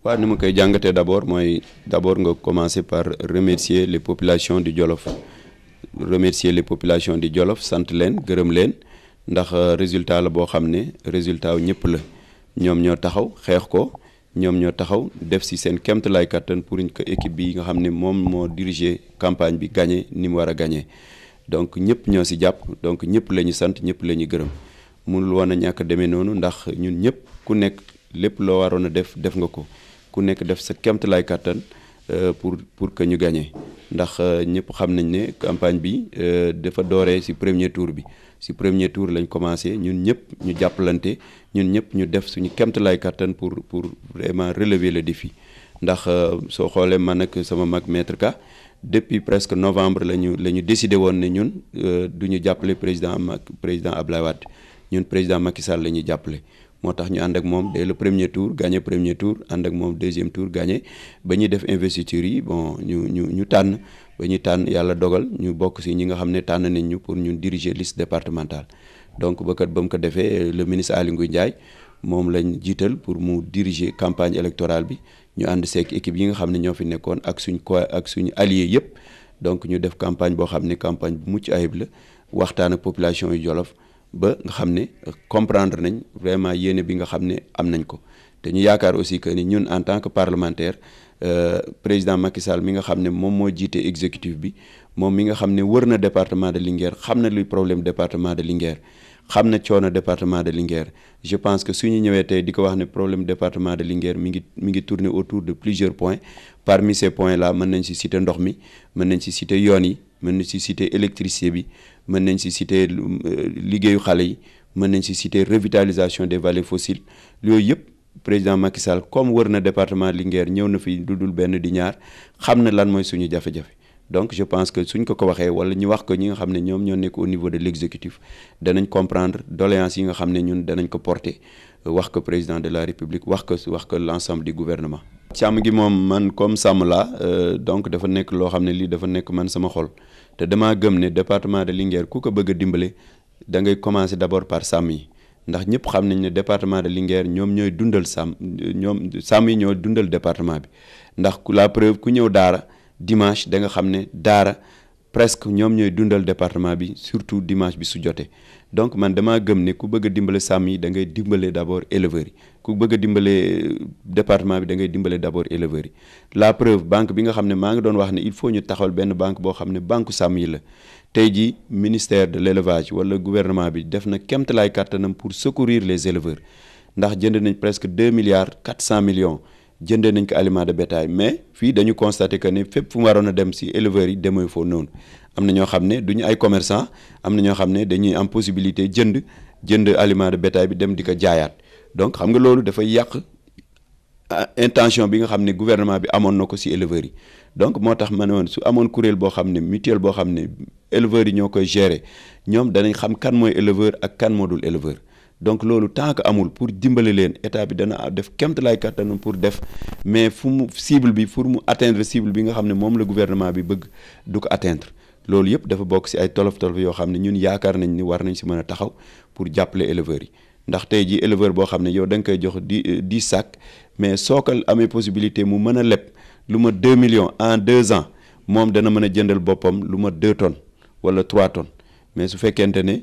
waaw ni ma koy jàngatee d'abord nga commencer par remercier les populations du Jolof sant leen gërëm leen ndax résultat la boo xam ne résultat wu ñëpp la ñoom ñoo taxaw xeex ko ñoom ñoo taxaw def si seen kéemtalaay kattan pour que équipe bi nga xam ne moom moo diriger campagne bi gagné ni mu war a gagné donc ñëpp ñoo si jàpp donc ñëpp la ñu sant ñëpp la ñu gërëm mënul woon a ñàkk demee noonu ndax ñun ñëpp ku nekk lépp loo waroon a def nga ko ku nekk def sa kéemtalaay kattan pour que ñu gagné ndax ñëpp xam nañ ne campagne bi dafa dooree si premier tour bi si premier tour lañ commencé ñun ñëpp ñu jàppalante ñun ñëpp ñu def suñu kéemtalaay kattan pour vraiment relever le défi ndax soo xoolee man ak sama mag maître Ka depuis presque novembre la ñu décidé woon ne ñun du ñu jàppale président Abdoulaye Wade ñun président Macky Sall la ñuy jàppale. moo tax ñu ànd ak moom dès le premier tour gagné premier tour ànd ak moom deuxième tour gagné ba ñuy def investiture yi bon ñu tànn ba ñuy tànn yàlla dogal ñu bokk si ñi nga xam ne tànn nañ ñu pour ñu diriger liste départementale donc ba mu ko defee le ministre Aly Ngouille Ndiaye moom lañ jiital pour mu diriger campagne électorale bi ñu ànd seek équipe yi nga xam ne ñoo fi nekkoon ak suñu alliés yëpp donc ñu def campagne boo xam ne campagne bu mucc ayib la waxtaan ak population yu Jolof ba nga xam ne comprendre nañ vraiment yéene bi nga xam ne am nañ ko te ñu yaakaar aussi que ni ñun en tant que parlementaire président Macky Sall mi nga xam ne moom moo jiite exécutif bi moom mi nga xam ne wër na département de Linguère xam na luy problème département de Linguère xam na coono département de Linguère je pense que suñu ñëwee tey di ko wax ne problème département de Linguère mi ngi tourner autour de plusieurs points parmi ces points là mën nañ si citer ndox mi mën nañ si citer yoon yi mën nañ si citer électricité bi mën nañ si citer liggéeyu xale yi mën nañ si citer revitalisation des vallées fossiles yooyu yëpp président Macky Sall comme wër na département Linguère ñëw na fi dudul benn di ñaar xam na lan mooy suñu jafe-jafe donc je pense que suñ ko waxee wala ñu wax ko ñi nga xam ne ñoom ñoo nekk au niveau de l'exécutif danañ comprendre doléances yi nga xam ne ñun danañ ko porter wax ko président de la République wax ko l'ensemble du gouvernement. càmm gi moom man comme sàmm laa donc dafa nekk loo xam ne lii dafa nekk man sama xol te damaa gëm ne département de Linguère ku ko bëgg a dimbale da ngay commencer d'abord par sàmm yi ndax ñëpp xam nañ ne département de Linguère ñoom ñooy dundal sàmm yi ñoo dundal département bi ndax la preuve ku ñëw Daara dimanche da nga xam ne Daara presque ñoom ñooy dundal département bi surtout dimanche bi su jotee donc man damaa gëm ne ku bëgg a dimbale sàmm yi da ngay dimbale d'abord éleveurs yi ku bëgg a dimbale département bi da ngay dimbale d'abord éleveurs yi la preuve banque bi nga xam ne maa ngi doon wax ne il faut ñu taxawal benn banque boo xam ne banque sàmm yi la tey jii ministère de l'élevage wala gouvernement bi def na kéemtalaay kàttanam pour secourir les éleveurs ndax jënd nañ presque 2,4 milliards jëndee nañ ko aliment de bétail mais fii dañu constater que ne fépp fu mu waroon a dem si éleveurs yi demee foofu noonu am na ñoo xam ne du ñu ay commerçant am na ñoo xam ne dañuy am possibilité jënd aliment de bétail bi dem di ko jaayaat donc xam nga loolu dafay yàq intention bi nga xam ne gouvernement bi amoon na ko si éleveurs yi donc moo tax ma ne woon su amoon kuréel boo xam ne mutuelle boo xam ne éleveurs yi ñoo koy gérer ñoom danañ xam kan mooy éleveur ak kan moo dul éleveur donc loolu tant que amul pour dimbale leen état bi dana def kéemtalaay kattanam pour def mais fu mu cible bi pour mu atteindre cible bi nga xam ne moom la gouvernement bi bëgg du ko atteindre loolu yëpp dafa bokk si ay tolof-tolof yoo xam ne ñun yaakaar nañ ni war nañ si mën a taxaw pour jàppale éleveurs yi ndax tey jii éleveur boo xam ne yow da nga koy jox 10 sacs mais soo ko amee possibilité mu mën a leb lu ma 2 millions en 2 ans moom dana mën a jëndal boppam lu ma 2 tonnes wala 3 tonnes mais su fekkente ne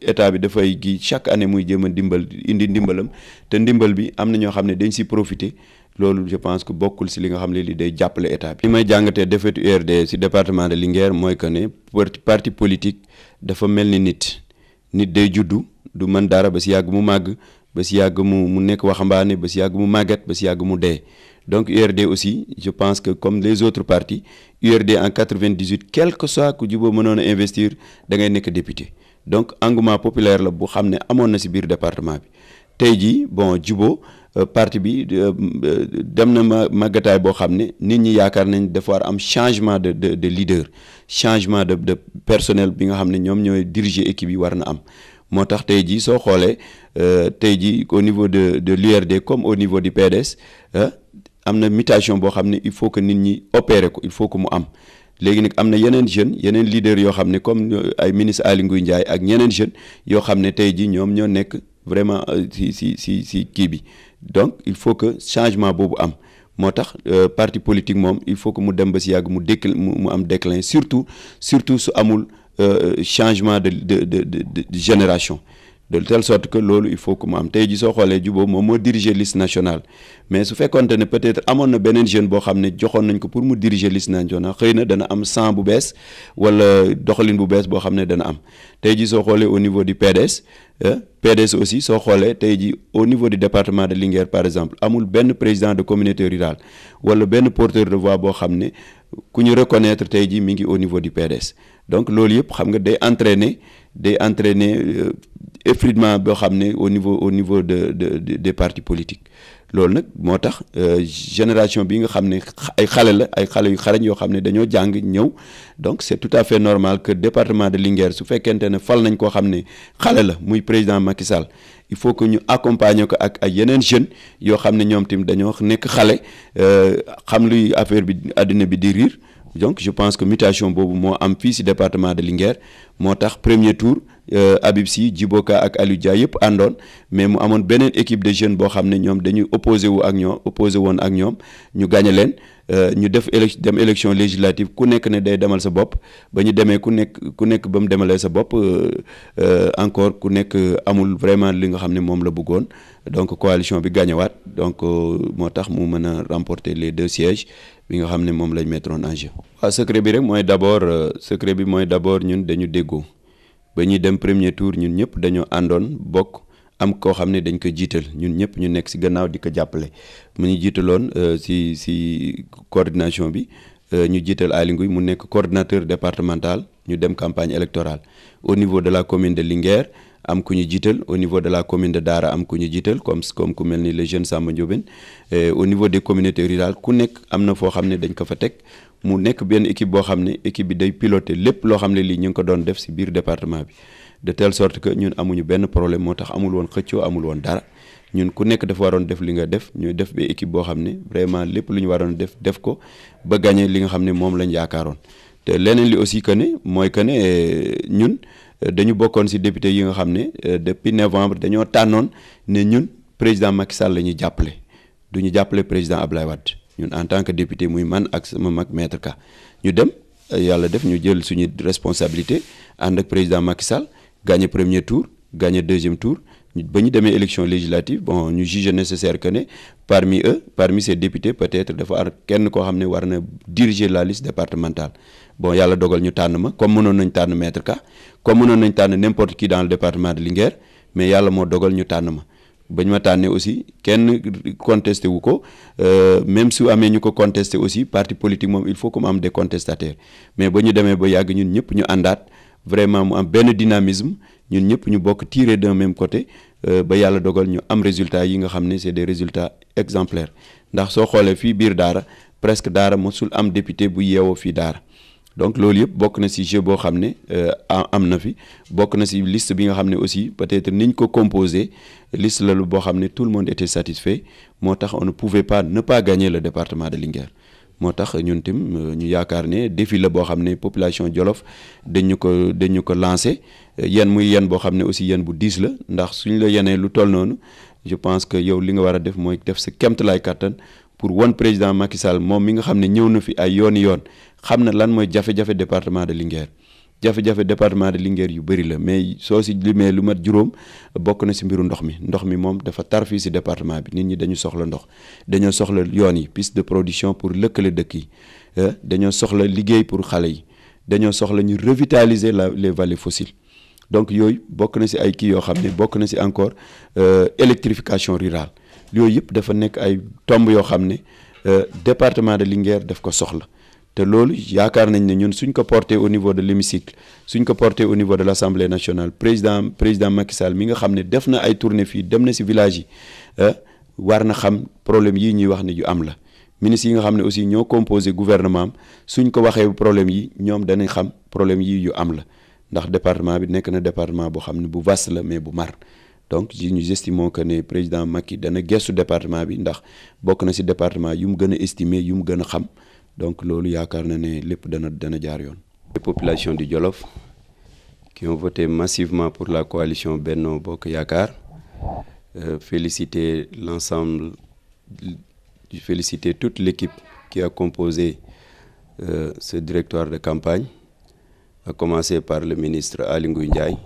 état bi dafay gi chaque année muy jéem a indi ndimbalam te ndimbal bi am na ñoo xam ne dañ si profiter loolu je pense que bokkul si li nga xam ne li day jàppale état bi. li may jàngatee défaite URD si département de Linguère mooy que ne parti politique dafa mel ni nit day juddu du mën dara ba si yàgg mu màgg ba si yàgg mu nekk waxambaane ba si yàgg mu màgget ba si yàgg mu dee donc URD aussi je pense que comme les autres partis URD en 98 quel que soit ku Djibo mënoon a investir da ngay nekk député donc engouement populaire la bu xam ne amoon na si biir département bi tey jii bon Djibo parti bi dem na màggataay boo xam ne nit ñi yaakaar nañ dafa war am changement de leader changement de personnel bi nga xam ne ñoom ñooy diriger équipe yi war na am moo tax tey jii soo xoolee tey jii au niveau de l'URD comme au niveau du PDS am na mutation boo xam ne il faut que nit ñi opérer ko il faut que mu am léegi nag am na yeneen jeunes yeneen leaders yoo xam ne comme ay ministre Aly Ngouille Ndiaye ak ñeneen jeunes yoo xam ne tey jii ñoom ñoo nekk vraiment si kii bi donc il faut que changement boobu am moo tax parti politique moom il faut que mu dem ba si yàgg mu am déclin surtout su amul changement de génération de telle sorte que loolu il faut que mu am tey ji soo xoolee Djibo moom moo diriger liste nationale mais su fekkoonte ne peut-être amoon na beneen jeune boo xam ne joxoon nañ ko pour mu diriger liste nationale xëy na dana am sang bu bees wala doxalin bu bees boo xam ne dana am tey ji soo xoolee au niveau du PDS aussi soo xoolee tey ji au niveau du département de Linguère par exemple amul benn président de communauté rurale wala benn porteur de voix boo xam ne ku ñu reconnaître tey ji mi ngi au niveau du PDS donc loolu yëpp xam nga day entraîner effritement boo xam ne au niveau des partis politiques loolu nag moo tax génération bi nga xam ne ay xale yu xarañ yoo xam ne dañoo jàng ñëw donc c'est tout à fait normal que département de Linguère su fekkente ne fal nañ koo xam ne xale la muy président Macky Sall il faut que ñu accompagner ko ak ay yeneen jeunes yoo xam ne ñoom tamit dañoo nekk xale xam luy affaire bi àddina bi di riir donc je pense que mutation boobu moo am fii ci département de Linguère moo tax premier tour Habib Sy Djibo Ka ak Aliou Dia yëpp àndoon mais mu amoon beneen équipe de jeunes boo xam ne ñoom dañuy opposé woon ak ñoom ñu gagné leen ñu dem élection législative ku nekk ne day demal sa bopp ba ñu demee ku nekk ba mu demalee sa bopp encore ku nekk amul vraiment li nga xam ne moom la bëggoon donc coalition bi gagné waat donc moo tax mu mën a remporter les 2 sièges bi nga xam ne moom lañ mettroon en jeu. waaw secret bi rek mooy d'abord ñun dañu déggoo ba ñuy dem premier tour ñun ñëpp dañoo àndoon bokk am koo xam ne dañ ko jiital ñun ñëpp ñu nekk ci gannaaw di ko jàppale mu ñu jiitaloon ci coordination bi ñu jiital Aly Ngouille mu nekk coordinateur départemental ñu dem campagne électorale au niveau de la commune de Linguère am ku ñu jiital au niveau de la commune de Dara am ku ñu jiital comme ku mel ni le jeune Samba Ndiobène au niveau des communautés rurales ku nekk am na foo xam ne dañ ko fa teg mu nekk benn équipe boo xam ne équipe bi day piloter lépp loo xam ne lii ñu ngi ko doon def ci biir département bi de telle sorte que ñun amuñu benn problème moo tax amul woon xëccoo amul woon dara ñun ku nekk dafa waroon def li nga def ñu def ba équipe boo xam ne vraiment lépp lu ñu waroon def ko ba gagner li nga xam ne moom lañ yaakaaroon te leneen li aussi que ne mooy que ne ñun dañu bokkoon ci député yi nga xam ne depuis novembre dañoo tànnoon ne ñun président Macky Sall la ñuy jàppale du ñu jàppale président Ablaye Wade ñun en tant que député muy man ak sama mag maître Ka ñu dem yàlla def ñu jël suñu responsabilité ànd ak président Macky Sall gagné premier tour gagné deuxième tour ba ñu demee élection législative bon ñu juge nécessaire que ne parmi ces députés peut-être dafa ar kenn koo xam ne war na diriger la liste départementale bon yàlla dogal ñu tànn ma comme mënoon nañ tànn maître Ka comme mënoon nañ tànn n'importe qui dans le département de Linguère mais yàlla moo dogal ñu tànn ma ba ñu ma tànnee aussi kenn contesté wu ko même su amee ñu ko contesté aussi parti politique moom il faut que mu am des contestataires mais ba ñu demee ba yàgg ñun ñëpp ñu àndaat vraiment mu am benn dynamisme ñun ñëpp ñu bokk tirer d'un même côté ba yàlla dogal ñu am résultats yi nga xam ne c'est des résultats exemplaires ndax soo xoolee fii biir Daara presque Daara mosul am député bu yeewoo fii Daara donc loolu yëpp bokk na ci jeu boo xam ne am na fi bokk na ci liste bi nga xam ne aussi peut-être niñ ko composé liste la boo xam ne tout le monde était satisfait moo tax on ne pouvait pas ne pas gagner le département de Linguère moo tax ñun tim ñu yaakaar ne défi la boo xam ne population Jolof dañu ko lancé yen muy yen boo xam ne aussi yen bu diis la ndax suñ la yenee lu toll noonu je pense que yow li nga war a def mooy def sa kéemtalaay kàttan pour wan président Macky Sall moom mi nga xam ne ñëw na fi ay yooni yoon xam na lan mooy jafe-jafe département de Linguère jafe-jafe département de Linguère yu bëri la mais soo si limee lu mat juróom bokk na si mbiru ndox mi moom dafa tar fii si département bi nit ñi dañu soxla ndox dañoo soxla yoon yi piste de production pour lëkkale dëkk yi dañoo soxla liggéey pour xale yi dañoo soxla ñu revitaliser les vallées fossiles donc yooyu bokk na si ay kii yoo xam ne bokk na si encore électrification rurale yooyu yëpp dafa nekk ay tomb yoo xam ne département de Linguère daf ko soxla te loolu yaakaar nañ ne ñun suñ ko porté au niveau de l'hémicycle suñ ko porté au niveau de l'Assemblée nationale président Macky Sall mi nga xam ne def na ay tournée fii dem na si village yi war na xam problème yii ñuy wax ne yu am la ministres yi nga xam ne aussi ñoo composé gouvernement am suñ ko waxee problème yi ñoom danañ xam problème yii yu am la ndax département bi nekk na département boo xam ne bu vaste la mais bu mar donc ñu estimons que ne président Macky dana gestu département bi ndax bokk na si département yu mu gën a estimé yu mu gën a xam donc loolu yaakaar na ne lépp dana jaar yoon. Les populations du Jolof qui ont voté massivement pour la coalition Benno Bokk Yaakaar féliciter l'ensemble, féliciter toute l'équipe qui a composé ce directoire de campagne, à commencer par le ministre Aly Ngouille Ndiaye,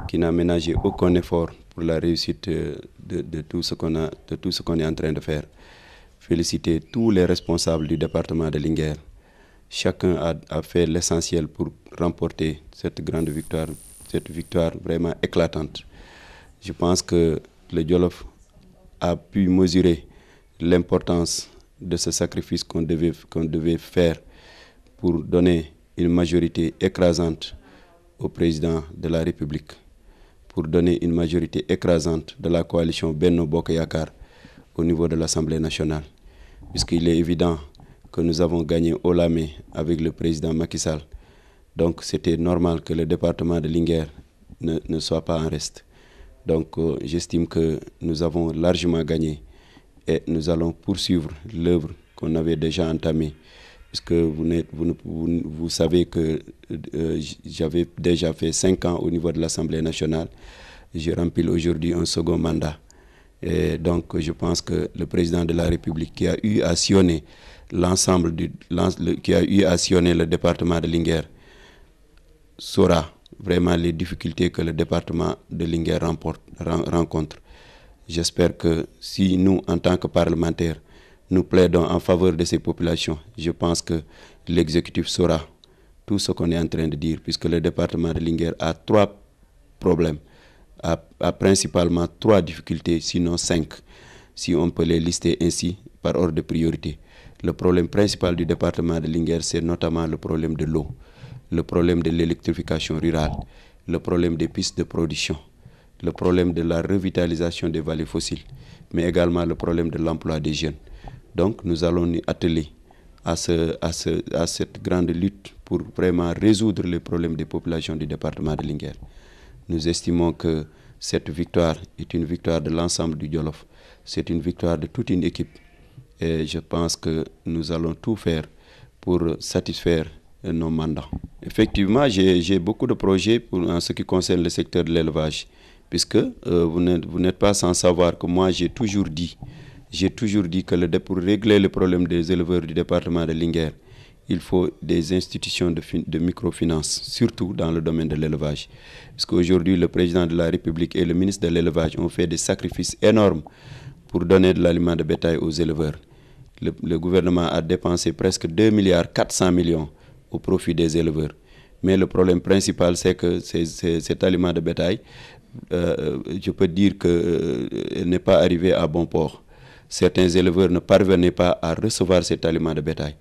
qui n'a ménagé aucun effort pour la réussite de tout ce qu'on est en train de faire. Féliciter tous les responsables du département de Linguère. Chacun a fait l'essentiel pour remporter cette grande victoire, cette victoire vraiment éclatante. Je pense que le Djolof a pu mesurer l'importance de ce sacrifice qu'on devait faire pour donner une majorité écrasante au président de la République, pour donner une majorité écrasante de la coalition Benno Bokk Yakaar au niveau de l'Assemblée nationale. Puisqu'il est évident que nous avons gagné haut la main avec le président Macky Sall. Donc c'était normal que le département de Linguère ne soit pas en reste. Donc j'estime que nous avons largement gagné et nous allons poursuivre l'œuvre qu'on avait déjà entamée. Puisque vous savez que j'avais déjà fait 5 ans au niveau de l'Assemblée nationale. Je remplis aujourd'hui un second mandat. Et donc je pense que le président de la République qui a eu à sillonner qui a eu à sillonner le département de Linguère saura vraiment les difficultés que le département de Linguère rencontre. J'espère que si nous, en tant que parlementaires, nous plaidons en faveur de ces populations, je pense que l'exécutif saura tout ce qu'on est en train de dire, puisque le département de Linguère a 3 problèmes, a principalement 3 difficultés, sinon 5, si on peut les lister ainsi par ordre de priorité. Le problème principal du département de Linguère, c'est notamment le problème de l'eau, le problème de l'électrification rurale, le problème des pistes de production, le problème de la revitalisation des vallées fossiles, mais également le problème de l'emploi des jeunes. Donc nous allons nous atteler à cette grande lutte pour vraiment résoudre les problèmes des populations du département de Linguère. Nous estimons que cette victoire est une victoire de l'ensemble du Djolof. C'est une victoire de toute une équipe. Et je pense que nous allons tout faire pour satisfaire nos mandats. Effectivement, j'ai beaucoup de projets en ce qui concerne le secteur de l'élevage, puisque vous n'êtes pas sans savoir que moi j'ai toujours dit que pour régler le problème des éleveurs du département de Linguère, il faut des institutions de microfinance, surtout dans le domaine de l'élevage. Parce qu'aujourd'hui, le président de la République et le ministre de l'élevage ont fait des sacrifices énormes pour donner de l'aliment de bétail aux éleveurs. Le gouvernement a dépensé presque 2,4 milliards au profit des éleveurs. Mais le problème principal, c'est que cet aliment de bétail, je peux dire qu'il n'est pas arrivé à bon port. Certains éleveurs ne parvenaient pas à recevoir cet aliment de bétail.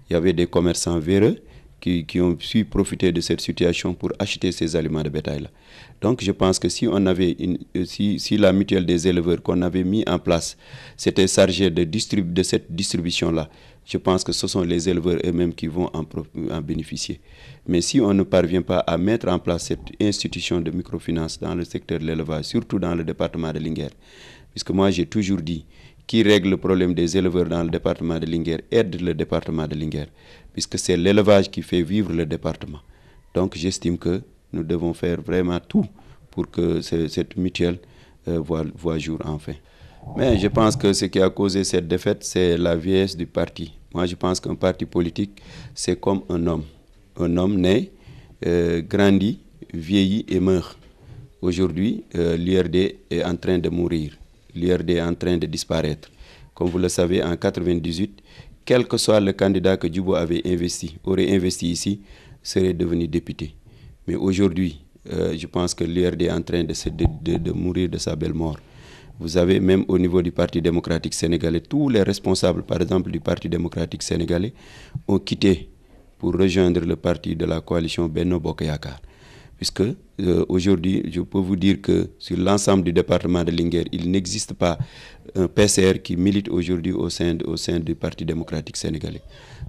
Il y avait des commerçants véreux qui ont su profiter de cette situation pour acheter ces aliments de bétail-là. Donc je pense que si on avait si la mutuelle des éleveurs qu'on avait mis en place s'était chargée de cette distribution-là, je pense que ce sont les éleveurs eux-mêmes qui vont en bénéficier. Mais si on ne parvient pas à mettre en place cette institution de microfinance dans le secteur de l'élevage, surtout dans le département de Linguère, puisque moi j'ai toujours dit, qui règle le problème des éleveurs dans le département de Linguère aide le département de Linguère, puisque c'est l'élevage qui fait vivre le département. Donc j'estime que nous devons faire vraiment tout pour que cette mutuelle voit jour enfin. Mais je pense que ce qui a causé cette défaite, c'est la vieillesse du parti. Moi, je pense qu'un parti politique, c'est comme un homme. Un homme naît, grandit, vieillit et meurt. Aujourd'hui, l'URD est en train de mourir. L'URD est en train de disparaître. Comme vous le savez, en 1998, quel que soit le candidat que Djibo aurait investi ici, serait devenu député. Mais aujourd'hui, je pense que l'URD est en train de mourir de sa belle mort. Vous avez même au niveau du Parti démocratique sénégalais, tous les responsables, par exemple, du Parti démocratique sénégalais, ont quitté pour rejoindre le parti de la coalition Benno Bokk Yakaar. Puisque aujourd'hui, je peux vous dire que sur l'ensemble du département de Linguère, il n'existe pas un PCR qui milite aujourd'hui au sein du Parti démocratique sénégalais.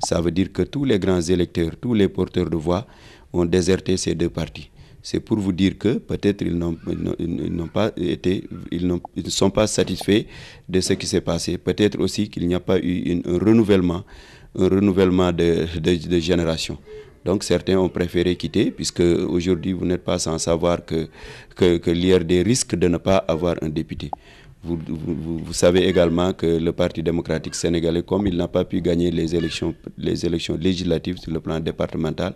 Ça veut dire que tous les grands électeurs, tous les porteurs de voix ont déserté ces deux partis. C'est pour vous dire que peut-être ils ne sont pas satisfaits de ce qui s'est passé. Peut-être aussi qu'il n'y a pas eu un renouvellement de génération. Donc certains ont préféré quitter, puisque aujourd'hui vous n'êtes pas sans savoir que l'IRD risque de ne pas avoir un député. Vous savez également que le Parti démocratique sénégalais, comme il n'a pas pu gagner les élections législatives sur le plan départemental,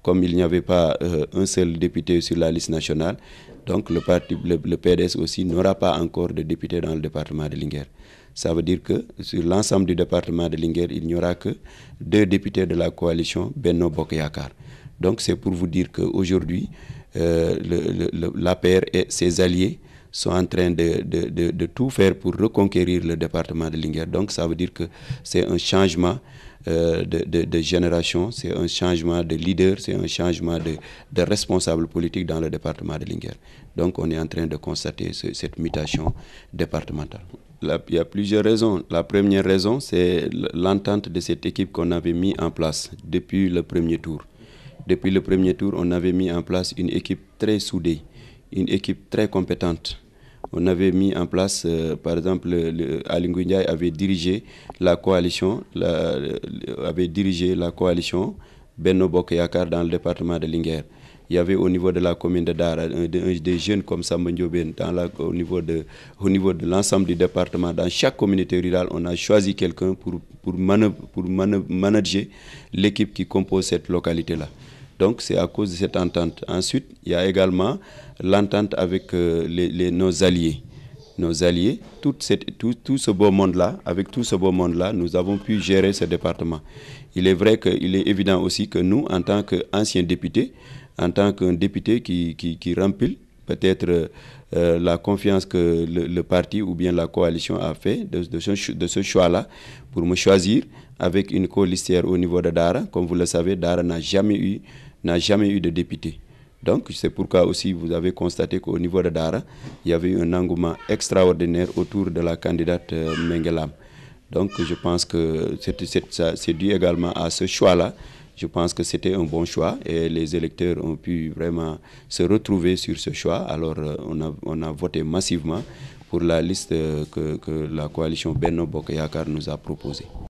comme il n'y avait pas un seul député sur la liste nationale, donc le PDS aussi n'aura pas encore de député dans le département de Linguère. Ça veut dire que sur l'ensemble du département de Linguère, il n'y aura que 2 députés de la coalition Benno Bokk Yakaar. Donc c'est pour vous dire qu'aujourd'hui, l'APR et ses alliés sont en train de tout faire pour reconquérir le département de Linguère. Donc ça veut dire que c'est un changement de génération, c'est un changement de leader, c'est un changement de responsable politique dans le département de Linguère. Donc on est en train de constater cette mutation départementale. Il y a plusieurs raisons. La première raison, c'est l'entente de cette équipe qu'on avait mis en place depuis le premier tour. Depuis le premier tour, on avait mis en place une équipe très soudée, une équipe très compétente. On avait mis en place, par exemple, Aly Ngouille Ndiaye avait dirigé la coalition, Benno Bokk Yakaar dans le département de Linguère. Il y avait au niveau de la commune de Dara des jeunes comme Samba Ndiobène au niveau de l'ensemble du département. Dans chaque communauté rurale, on a choisi quelqu'un pour manager l'équipe qui compose cette localité-là. Donc c'est à cause de cette entente. Ensuite, il y a également l'entente avec nos alliés. Nos alliés, tout ce beau monde-là, avec tout ce beau monde-là, nous avons pu gérer ce département. Il est vrai qu'il est évident aussi que nous, en tant qu'anciens députés, en tant qu'un député qui remplit peut-être la confiance que le parti ou bien la coalition a fait de ce choix-là pour me choisir avec une colistière au niveau de Dara. Comme vous le savez, Dara n'a jamais eu de député. Donc c'est pourquoi aussi vous avez constaté qu'au niveau de Dara, il y avait eu un engouement extraordinaire autour de la candidate Mengelam. Donc je pense que c'est dû également à ce choix-là. Je pense que c'était un bon choix et les électeurs ont pu vraiment se retrouver sur ce choix. Alors on a voté massivement pour la liste que la coalition Benno Bokk Yakaar nous a proposée.